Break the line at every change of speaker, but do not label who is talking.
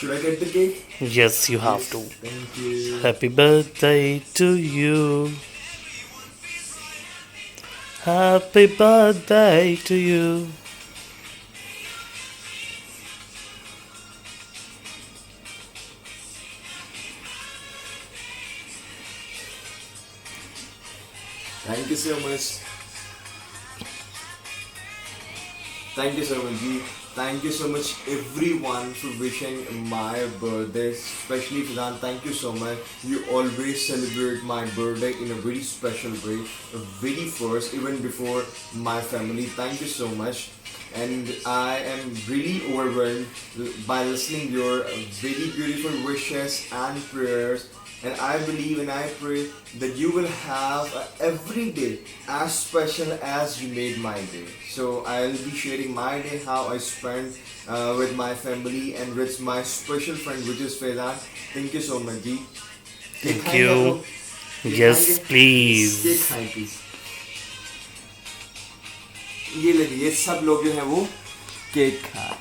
Should I get the cake?
Yes, you have
Yes,
to.
thank you.
Happy birthday to you. Happy birthday to you.
Thank you so much. Thank you so much, G. Thank you so much, everyone, for wishing my birthday. Especially Faizan, thank you so much. You always celebrate my birthday in a very special way, very first, even before my family. Thank you so much. And I am really overwhelmed by listening your very beautiful wishes and prayers. And I believe and I pray that you will have every day as special as you made my day. So I'll be sharing my day, how I spent with my family and with my special friend, which is Faizan. Thank you so much, जी. Cake
Thank
खाएंगे आप
you.
लोग? Cake खाएंगे?
Yes,
Yes, cake
please.
खाएं please. ये लेंगे, ये सब लोग जो हैं वो केक खाएं.